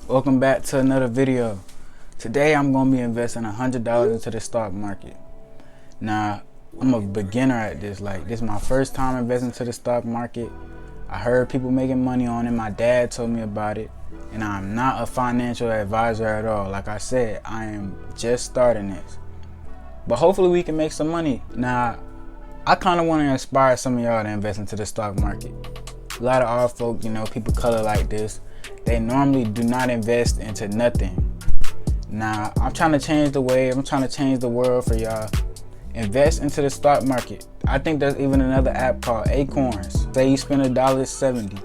Welcome back to another video. Today I'm going to be investing $100 into the stock market. Now, I'm a beginner at this. This is my first time investing into the stock market. I heard people making money on it. My dad told me about it. And I'm not a financial advisor at all. Like I said, I am just starting this. But hopefully we can make some money. Now, I kind of want to inspire some of y'all to invest into the stock market. A lot of our folk, people color like this, they normally do not invest into nothing. Now, I'm trying to change the way, I'm trying to change the world for y'all. Invest into the stock market. I think there's even another app called Acorns. Say you spend $1.70.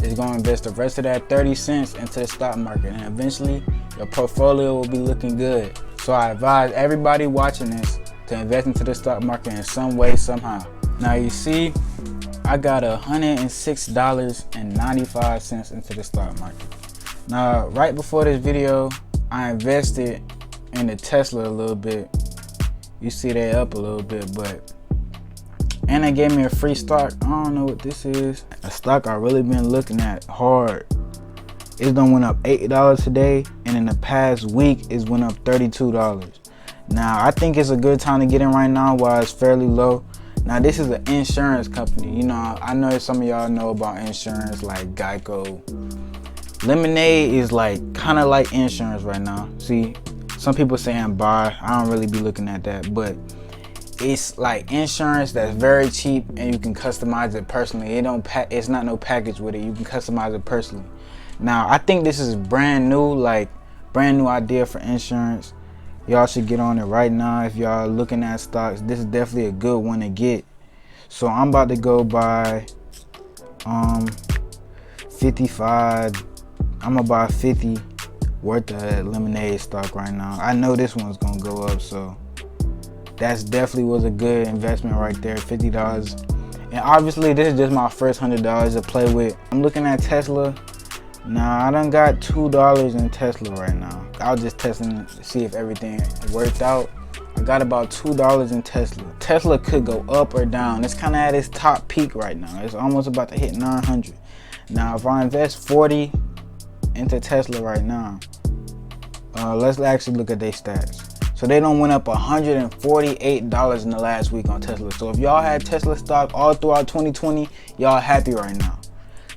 It's going to invest the rest of that 30 cents into the stock market, and eventually your portfolio will be looking good. So I advise everybody watching this to invest into the stock market in some way, somehow. Now you see, I got $106.95 into the stock market. Now, right before this video, I invested in the Tesla a little bit. You see they up a little bit, and they gave me a free stock. I don't know what this is. A stock I really been looking at hard. It's done went up $8 today, and in the past week, it's went up $32. Now, I think it's a good time to get in right now while it's fairly low. Now, this is an insurance company. I know some of y'all know about insurance like Geico. Lemonade is kind of like insurance right now. See, some people saying buy. I don't really be looking at that, but it's like insurance that's very cheap and you can customize it personally. It's not no package with it. You can customize it personally. Now, I think this is brand new idea for insurance. Y'all should get on it right now. If y'all looking at stocks, this is definitely a good one to get. So I'm about to go buy 55. I'm gonna buy 50 worth of Lemonade stock right now. I know this one's gonna go up, so that's definitely was a good investment right there, $50. And obviously this is just my first $100 to play with. I'm looking at Tesla. Now, I done got $2 in Tesla right now. I was just testing to see if everything worked out. I got about $2 in Tesla. Tesla could go up or down. It's kind of at its top peak right now. It's almost about to hit 900. Now, if I invest 40 into Tesla right now, let's actually look at their stats. So they done went up $148 in the last week on Tesla. So if y'all had Tesla stock all throughout 2020, y'all happy right now.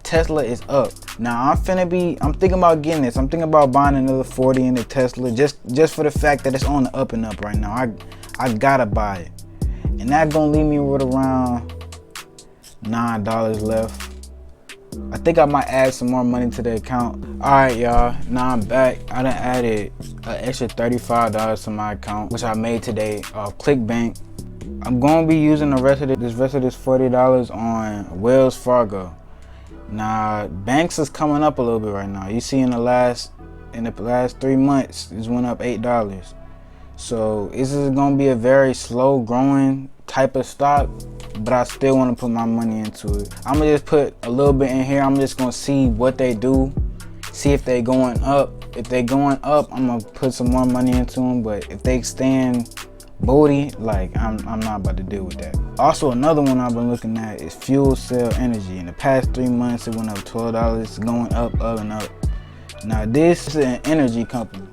Tesla is up. Now I'm thinking about getting this. I'm thinking about buying another 40 into Tesla just for the fact that it's on the up and up right now. I gotta buy it. And that's gonna leave me with around $9 left. I think I might add some more money to the account. Alright, y'all, now I'm back. I done added an extra $35 to my account, which I made today off ClickBank. I'm gonna be using the rest of this $40 on Wells Fargo. Now, banks is coming up a little bit right now. You see in the last 3 months, it's went up $8. So this is gonna be a very slow growing type of stock, but I still want to put my money into it. I'm gonna just put a little bit in here. I'm just gonna see what they do, see if they going up. If they going up, I'm gonna put some more money into them. But if they staying booty, I'm not about to deal with that. Also, another one I've been looking at is Fuel Cell Energy. In the past 3 months, it went up $12. It's going up and up. Now, this is an energy company.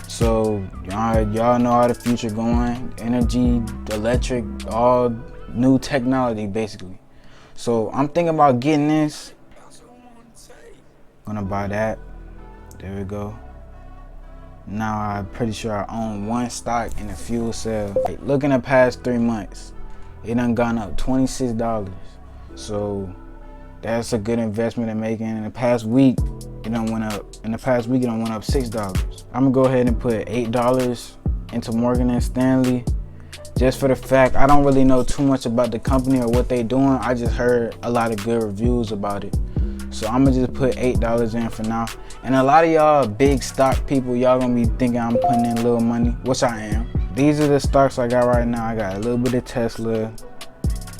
So y'all know how the future going. Energy, electric, all new technology basically. So I'm thinking about getting this. Gonna buy that. There we go. Now I'm pretty sure I own one stock in the fuel cell. Look in the past 3 months, it done gone up $26. So that's a good investment to make. In the past week, it done went up. In the past week, it done went up $6. I'm gonna go ahead and put $8 into Morgan & Stanley. Just for the fact, I don't really know too much about the company or what they doing. I just heard a lot of good reviews about it. So I'm gonna just put $8 in for now. And a lot of y'all big stock people, y'all gonna be thinking I'm putting in little money, which I am. These are the stocks I got right now. I got a little bit of Tesla,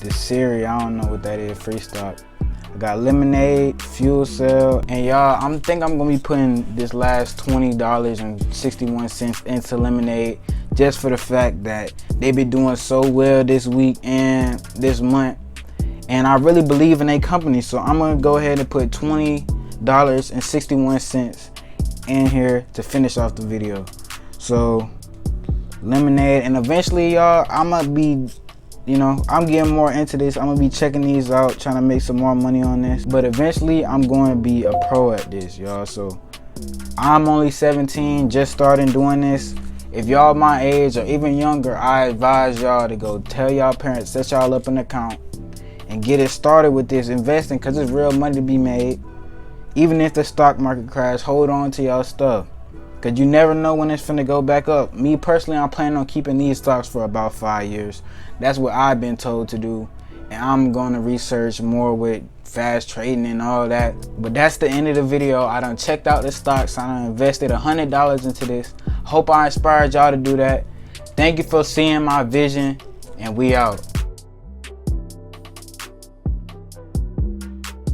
the Siri, I don't know what that is, free stock. I got Lemonade, Fuel Cell, and y'all, I'm gonna be putting this last $20.61 into Lemonade just for the fact that they been doing so well this week and this month. And I really believe in a company, so I'm gonna go ahead and put $20.61 in here to finish off the video. So Lemonade, and eventually y'all, I'ma be, you know, I'm getting more into this. I'm gonna be checking these out, trying to make some more money on this, but eventually I'm going to be a pro at this, y'all. So I'm only 17, just starting doing this. If y'all my age or even younger, I advise y'all to go tell y'all parents, set y'all up an account and get it started with this investing, because it's real money to be made. Even if the stock market crash, hold on to y'all stuff, because you never know when it's finna go back up. Me personally, I'm planning on keeping these stocks for about 5 years. That's what I've been told to do, and I'm going to research more with fast trading and all that. But that's the end of the video. I done checked out the stocks. I done invested $100 into this. Hope I inspired y'all to do that. Thank you for seeing my vision, and we out.